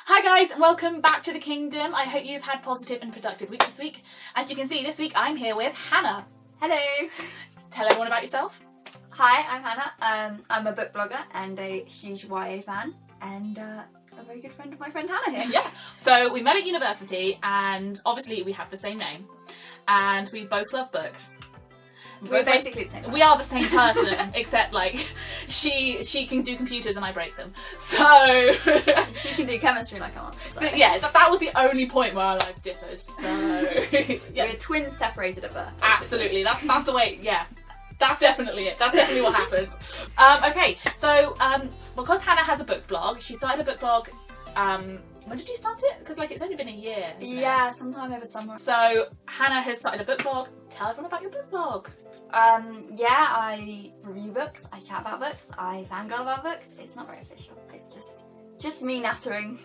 Hi guys, welcome back to the kingdom. I hope you've had positive and productive week this week. As you can see, this week I'm here with Hannah. Hello. Tell everyone about yourself. Hi, I'm Hannah. I'm a book blogger and a huge YA fan, and a very good friend of my friend Hannah here. Yeah. So we met at university, and obviously we have the same name, and we both love books. We're basically the same person. We are the same person, except like she can do computers and I break them. So She can do chemistry like I want. So yeah, that was the only point where our lives differed. So yeah, we're twins separated at birth. Absolutely. That's the way. Yeah. That's definitely it. That's definitely what happened. Okay, so because Hannah has a book blog, she started a book blog. When did you start it? Because like it's only been a year. Yeah, sometime over summer. So Hannah has started a book blog. Tell everyone about your book blog. Yeah, I review books. I chat about books. I fangirl about books. It's not very official. It's just me nattering.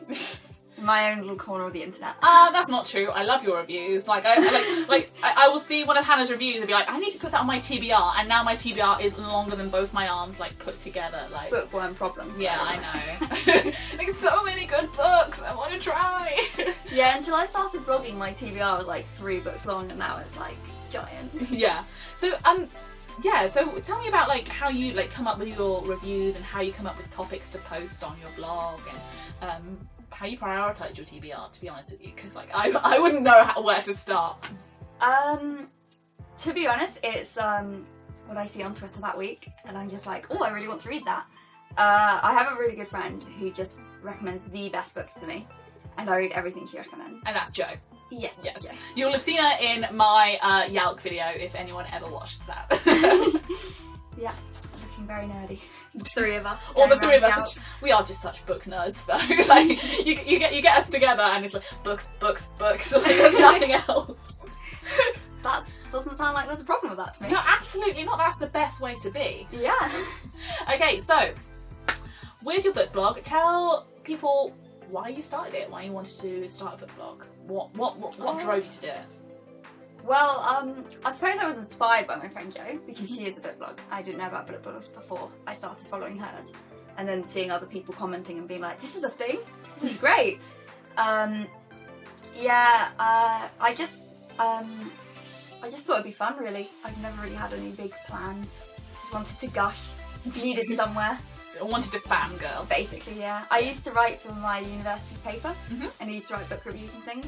My own little corner of the internet. That's not true. I love your reviews. Like I will see one of Hannah's reviews and be like, I need to put that on my TBR, and now my TBR is longer than both my arms like put together. Like bookworm problems. Yeah, I know. Like so many good books. I want to try. Yeah, until I started blogging, my TBR was like 3 books long, and now it's like giant. Yeah. So yeah. So tell me about like how you like come up with your reviews and how you come up with topics to post on your blog and how you prioritise your TBR, to be honest with you, because like I wouldn't know where to start. To be honest, it's what I see on Twitter that week, and I'm just like, oh, I really want to read that. I have a really good friend who just recommends the best books to me, and I read everything she recommends. And that's Jo. Yes. Yes. Jo. You'll have seen her in my Yalk video if anyone ever watched that. Yeah, looking very nerdy. The 3 of us. Or the 3 of us. We are just such book nerds, though. Like you get us together, and it's like books. Like, there's nothing else. That doesn't sound like there's a problem with that to me. No, absolutely not. That's the best way to be. Yeah. Okay, so with your book blog, tell people why you started it. Why you wanted to start a book blog. What drove you to do it? Well, I suppose I was inspired by my friend Jo, because she is a book blog. I didn't know about book blogs before I started following hers, and then seeing other people commenting and being like, this is a thing? This is great! I just thought it'd be fun, really. I've never really had any big plans. Just wanted to gush. Needed somewhere. I wanted to fangirl. Basically, yeah. I used to write for my university's paper, and I used to write book reviews and things.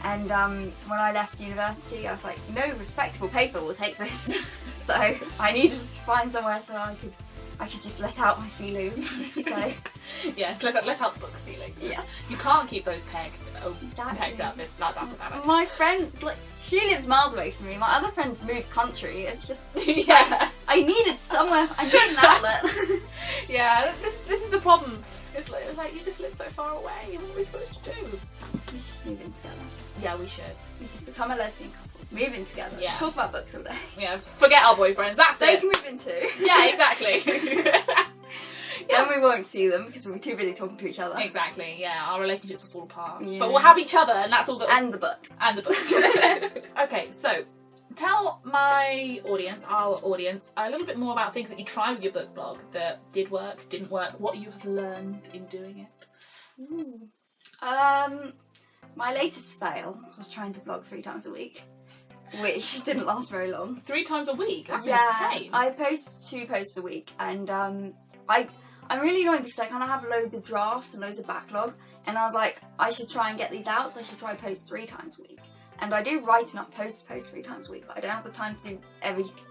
And when I left university, I was like, no respectable paper will take this. So I needed to find somewhere so I could just let out my feelings. So yes, let out book feelings. Yes. You can't keep those pegged Exactly. up. That's a bad idea. My friend, like, she lives miles away from me. My other friends moved country. It's just yeah. I needed somewhere. I need an outlet. Yeah, this is the problem. It's like you just live so far away. What are we supposed to do? We should just move in together. Yeah, we should. We just become a lesbian couple. Move in together. Yeah. Talk about books all day. Yeah, forget our boyfriends. That's They it. can move in too. Yeah, exactly. Then we won't see them because we'll be too busy talking to each other. Exactly. Yeah, our relationships will fall apart. Yeah. But we'll have each other, and that's all that. And the books. And the books. Okay, so tell my audience, our audience, a little bit more about things that you tried with your book blog that did work, didn't work, what you have learned in doing it. Ooh. My latest fail was trying to blog 3 times a week, which didn't last very long. 3 times a week? That's insane. I post 2 posts a week, and I'm really annoyed because I kind of have loads of drafts and loads of backlog, and I was like, I should try and get these out, so I should try and post 3 times a week. And I do write enough posts to post 3 times a week, but I don't have the time to do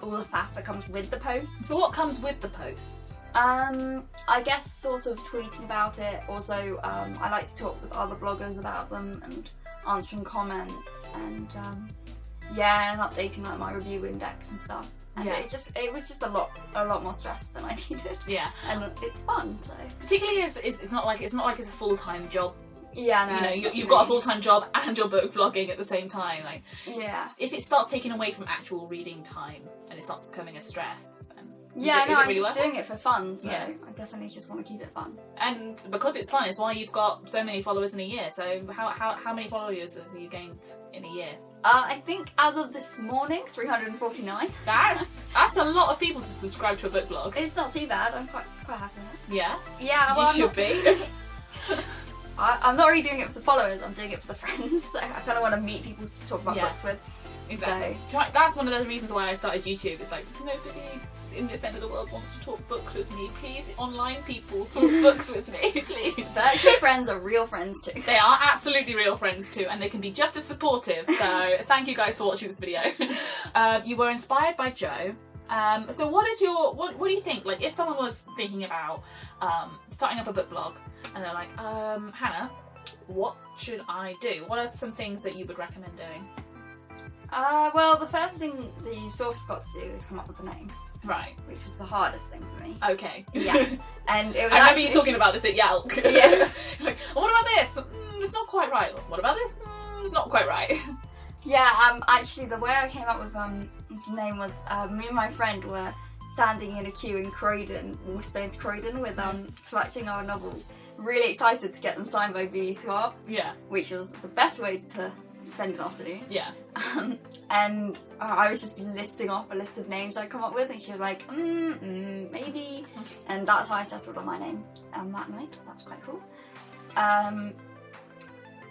all the faff that comes with the posts. So what comes with the posts? I guess sort of tweeting about it. Also, I like to talk with other bloggers about them and answering comments and and updating like my review index and stuff. And yeah. it was just a lot more stress than I needed. Yeah. And it's fun, so. Particularly as it's not like it's a full-time job. Yeah, no. You know, you've got a full-time job and you're book blogging at the same time. Like, yeah. If it starts taking away from actual reading time and it starts becoming a stress, then I'm just doing it for fun. So yeah. I definitely just want to keep it fun. And because it's fun, it's why you've got so many followers in a year. So how many followers have you gained in a year? I think as of this morning, 349. That's a lot of people to subscribe to a book blog. It's not too bad. I'm quite happy with it. Yeah. Yeah. Well, you should be. I'm not really doing it for the followers, I'm doing it for the friends. So I kind of want to meet people to talk about books with. Exactly. So that's one of the reasons why I started YouTube. It's like, nobody in this end of the world wants to talk books with me. Please, online people, talk books with me, please. Virtual friends are real friends too. They are absolutely real friends too, and they can be just as supportive. So thank you guys for watching this video. You were inspired by Joe. So what do you think? Like, if someone was thinking about starting up a book blog, and they're like, Hannah, what should I do? What are some things that you would recommend doing? Well, the first thing that you sort of got to do is come up with a name. Right. Which is the hardest thing for me. Okay. Yeah. And it was I remember you talking about this at Yelk. Yeah. Like, what about this? It's not quite right. What about this? It's not quite right. Yeah, actually the way I came up with the name was me and my friend were standing in a queue in Croydon, Waterstones Croydon, with collecting our novels. Really excited to get them signed by V. Swab. Yeah. Which was the best way to spend an afternoon. Yeah. And I was just listing off a list of names I'd come up with, and she was like, maybe. And that's how I settled on my name that night. That's quite cool.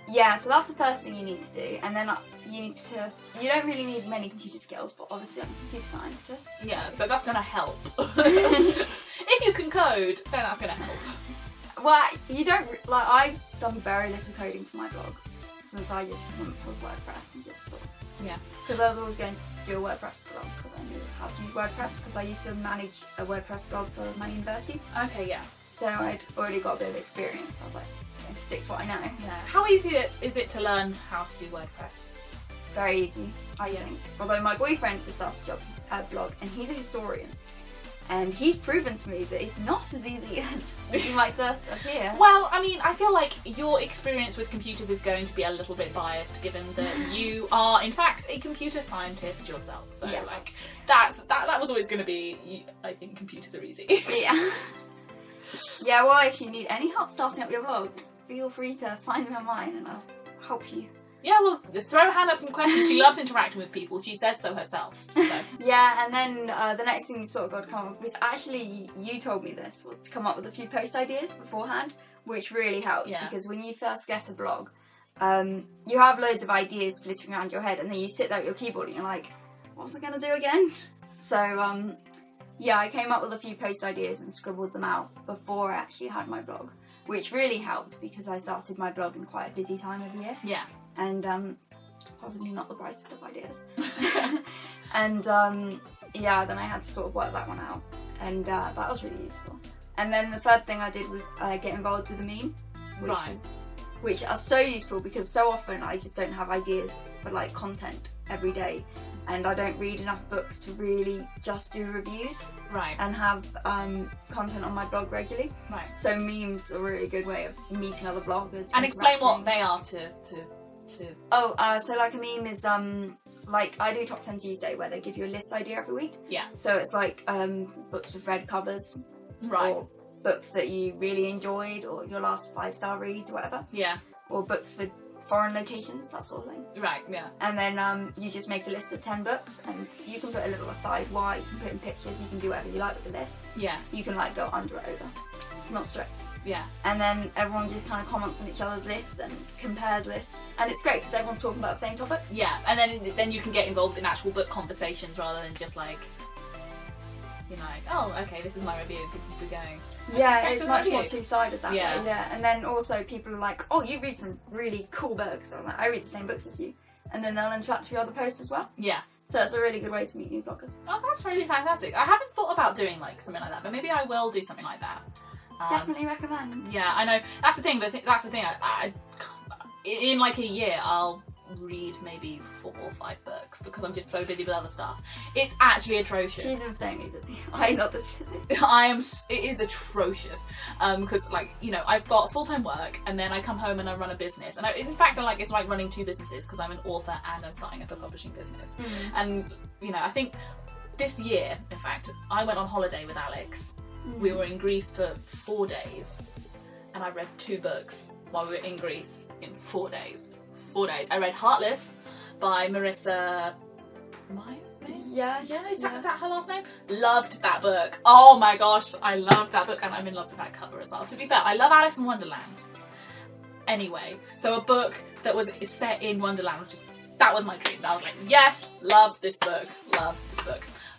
Yeah, so that's the first thing you need to do, and then you don't really need many computer skills, but obviously I'm a computer scientist. Yeah, so that's going to help. If you can code, then that's going to help. Well, you don't, like, I've done very little coding for my blog, since I just went with WordPress and just sort of, yeah. Because I was always going to do a WordPress blog, because I knew how to use WordPress, because I used to manage a WordPress blog for my university. Okay, yeah. So I'd already got a bit of experience, so I was like, stick to what I know. Yeah. How easy is it to learn how to do WordPress? Very easy, I think. Although my boyfriend has started a blog, and he's a historian, and he's proven to me that it's not as easy as you might first appear. Well, I mean, I feel like your experience with computers is going to be a little bit biased, given that you are, in fact, a computer scientist yourself. So, yeah. Like, that was always going to be. I think computers are easy. Yeah. Yeah. Well, if you need any help starting up your blog, feel free to find me online and I'll help you. Yeah, well, throw Hannah some questions. She loves interacting with people. She said so herself. So. Yeah, and then the next thing you sort of got to come up with, actually, you told me this, was to come up with a few post ideas beforehand, which really helped. Yeah. Because when you first get a blog, you have loads of ideas flitting around your head, and then you sit there at your keyboard and you're like, what was I going to do again? So, yeah, I came up with a few post ideas and scribbled them out before I actually had my blog, which really helped because I started my blog in quite a busy time of year. Yeah. And probably not the brightest of ideas. And yeah, then I had to sort of work that one out, and that was really useful. And then the third thing I did was get involved with a meme, which are so useful because so often I just don't have ideas for like content every day, and I don't read enough books to really just do reviews and have content on my blog regularly. So memes are a really good way of meeting other bloggers. And explain what they are to so like a meme is like I do Top 10 Tuesday, where they give you a list idea every week. Yeah. So it's like books with red covers. Or books that you really enjoyed, or your last 5-star reads or whatever. Yeah. Or books with foreign locations, that sort of thing. Right, yeah. And then you just make a list of 10 books, and you can put a little aside why, you can put in pictures, you can do whatever you like with the list. Yeah. You can like go under it over. It's not strict. Yeah. And then everyone just kind of comments on each other's lists and compares lists, and it's great because everyone's talking about the same topic. Yeah, and then you can get involved in actual book conversations rather than just like, you know, like, oh, okay, this is my review, people be going. Yeah, it's much more two-sided that way. Yeah, and then also people are like, oh, you read some really cool books. So I'm like, I read the same books as you, and then they'll interact with your other posts as well. Yeah. So it's a really good way to meet new bloggers. Oh, that's really fantastic. I haven't thought about doing like something like that, but maybe I will do something like that. Definitely recommend. Yeah, I know. That's the thing. But that's the thing. I in like a year, I'll read maybe 4 or 5 books because I'm just so busy with other stuff. It's actually atrocious. She's insanely busy. I'm not this busy. It is atrocious. Because like, you know, I've got full-time work, and then I come home and I run a business. And in fact, it's like running 2 businesses because I'm an author and I'm starting up a publishing business. And you know, I think this year, in fact, I went on holiday with Alex. We were in Greece for 4 days, and I read 2 books while we were in Greece in 4 days. 4 days. I read Heartless by Marissa Myers, maybe? Yeah, is that her last name? Loved that book. Oh my gosh, I loved that book, and I'm in love with that cover as well. To be fair, I love Alice in Wonderland. anyway. So a book that is set in Wonderland, that was my dream. I was like, yes, love this book.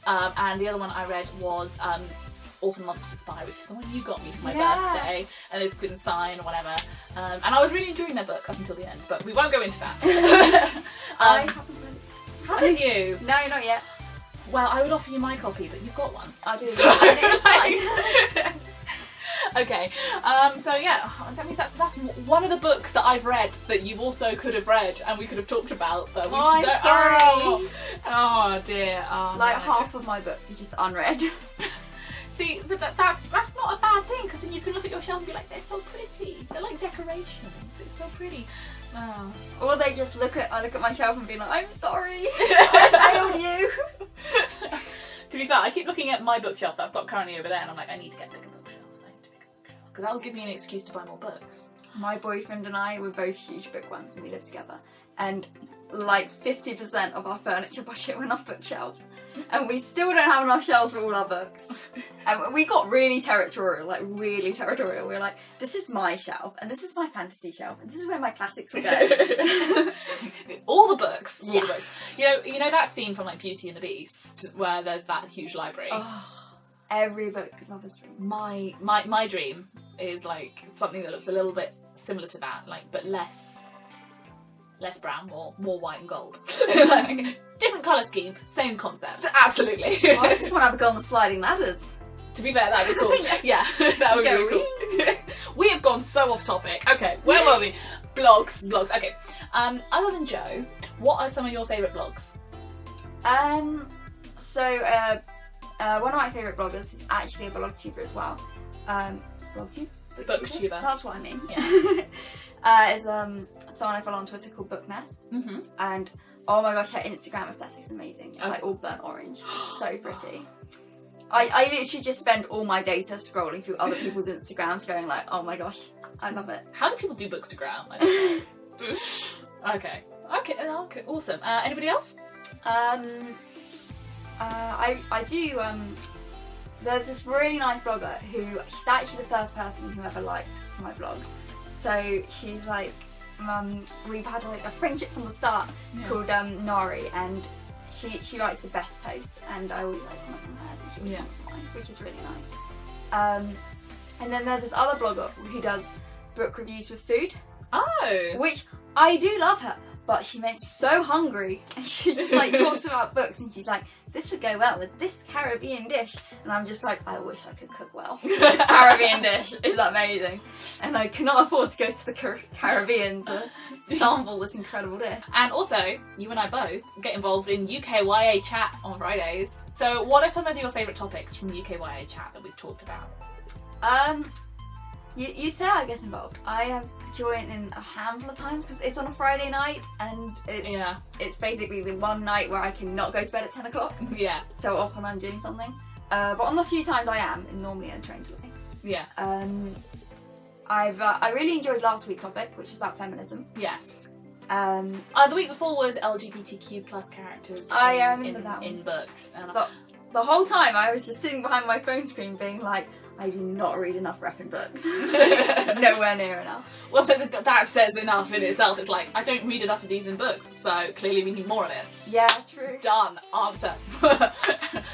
And the other one I read was Orphan Monster Spy, which is the one you got me for my birthday, and it's been signed or whatever. And I was really enjoying that book up until the end, but we won't go into that. I haven't read it. Haven't you? No, not yet. Well, I would offer you my copy, but you've got one. I do. So, And it is fine. Okay, so yeah, that means that's one of the books that I've read that you also could have read and we could have talked about. But we I'm just sorry. Oh dear. Oh, Like no. half of my books are just unread. See, but that's not a bad thing, because then you can look at your shelf and be like, they're so pretty. They're like decorations. It's so pretty. Oh. Or they just I look at my shelf and be like, I'm sorry, I failed you. To be fair, I keep looking at my bookshelf that I've got currently over there, and I'm like, I need to get a bigger bookshelf. Because that'll give me an excuse to buy more books. My boyfriend and I were both huge bookworms and we lived together. And like 50% of our furniture budget went off bookshelves. And we still don't have enough shelves for all our books. And we got really territorial, like really territorial. We were like, this is my shelf, and this is my fantasy shelf, and this is where my classics will go. All the books. All Yeah. the books. You know that scene from like Beauty and the Beast where there's that huge library? Oh, every book, lover's dream. My dream is like something that looks a little bit similar to that, like but less brown, more white and gold. Like, different colour scheme, same concept. Absolutely. I just want to have a go on the sliding ladders. To be fair, that'd be cool. Yeah, that would be really cool. We have gone so off topic. Okay, where were we? Blogs. Okay. Other than Joe, what are some of your favourite blogs? So one of my favourite bloggers is actually a blogtuber as well. Booktuber. That's what I mean. Yeah. Is someone I follow on Twitter called Booknest. Mm-hmm. And oh my gosh, her Instagram aesthetic's amazing. It's like all burnt orange. It's so pretty. I literally just spend all my data scrolling through other people's Instagrams going like, oh my gosh, I love it. How do people do Bookstagram? I don't know. Okay, awesome. Anybody else? I do, there's this really nice blogger who, she's actually the first person who ever liked my blog. So she's like, we've had like a friendship from the start called Nari, and she writes the best posts, and I always like comment on hers and she always comments on mine, which is really nice. And then there's this other blogger who does book reviews with food. Oh! Which I do love her, but she makes me so hungry, and she just like talks about books, and she's like, this would go well with this Caribbean dish, and I'm just like, I wish I could cook well. This Caribbean dish is amazing, and I cannot afford to go to the Caribbean to sample this incredible dish. And also, you and I both get involved in UKYA chat on Fridays. So what are some of your favourite topics from UKYA chat that we've talked about? You'd say I get involved. I have joined in a handful of times because it's on a Friday night, and it's basically the one night where I can not go to bed at 10 o'clock. Yeah. So often I'm doing something. But on the few times I am, normally I'm trained to lay. Yeah. I really enjoyed last week's topic, which is about feminism. Yes. The week before was LGBTQ plus characters in books. And the whole time I was just sitting behind my phone screen being like, I do not read enough repping books. Nowhere near enough. Well, that says enough in itself. It's like, I don't read enough of these in books, so clearly we need more of it. Yeah, true. Done. Answer.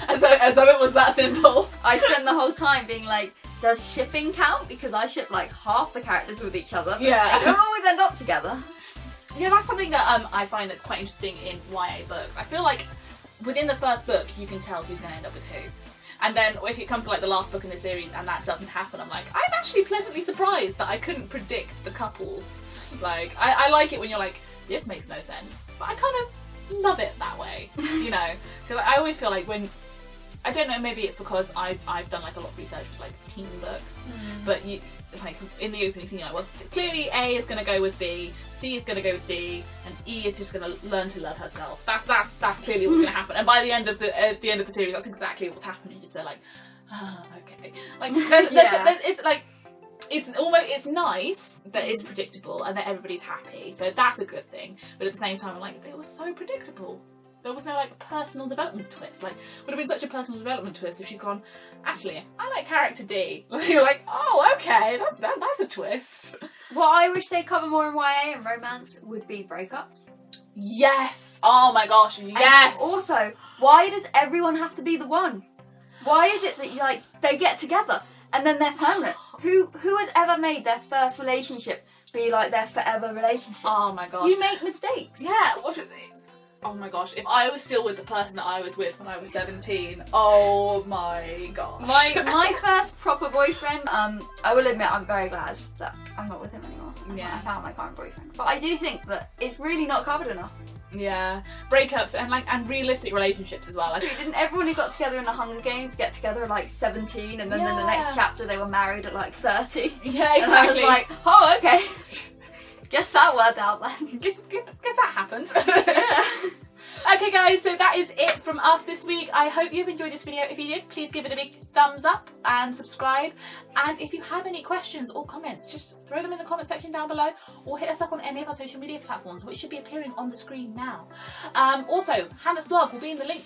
as though it was that simple. I spent the whole time being like, does shipping count? Because I ship like half the characters with each other. Yeah. They don't always end up together. Yeah, that's something that I find that's quite interesting in YA books. I feel like within the first book, you can tell who's going to end up with who. And then if it comes to like the last book in the series and that doesn't happen, I'm like, I'm actually pleasantly surprised that I couldn't predict the couples. Like, I like it when you're like, this makes no sense. But I kind of love it that way, you know? Because I always feel like when, I don't know, maybe it's because I've done like a lot of research with like teen books, but you, like in the opening scene, you're like, well, clearly A is going to go with B, C is going to go with D, and E is just going to learn to love herself. That's clearly what's going to happen. And by the end of the series, that's exactly what's happening. Just they're like, oh, okay. Like it's like it's nice that it's predictable and that everybody's happy. So that's a good thing. But at the same time, I'm like, it was so predictable. There was no like personal development twist. Like, would have been such a personal development twist if she'd gone, actually, I like character D. You're like, oh, okay, that's a twist. What I wish they cover more in YA and romance would be breakups. Yes. Oh my gosh. Yes. And also, why does everyone have to be the one? Why is it that like they get together and then they're permanent? Who has ever made their first relationship be like their forever relationship? Oh my gosh. You make mistakes. Yeah. Oh my gosh. If I was still with the person that I was with when I was 17, oh my gosh. My first proper boyfriend. I will admit I'm very glad that I'm not with him anymore. Yeah. I found my current boyfriend. But I do think that it's really not covered enough. Yeah, breakups and realistic relationships as well. Didn't everyone who got together in the Hunger Games get together at like 17 and then in the next chapter they were married at like 30? Yeah, exactly. And I was like, oh, okay. Guess that worked out then. Guess that happened. Yeah. Okay guys, so that is it from us this week. I hope you've enjoyed this video. If you did, please give it a big thumbs up and subscribe. And if you have any questions or comments, just throw them in the comment section down below or hit us up on any of our social media platforms, which should be appearing on the screen now. Also, Hannah's blog will be in the link.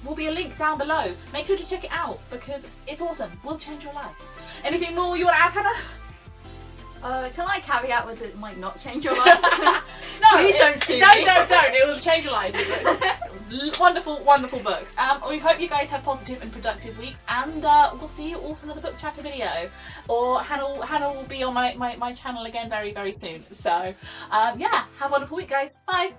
Will be a link down below. Make sure to check it out because it's awesome. Will change your life. Anything more you want to add, Hannah? Can I caveat with it might not change your life? No, please don't sue me. Don't. It will change your life. Wonderful, wonderful books. We hope you guys have positive and productive weeks, and we'll see you all for another book chatter video. Or Hannah will be on my channel again very, very soon. So, yeah, have a wonderful week, guys. Bye.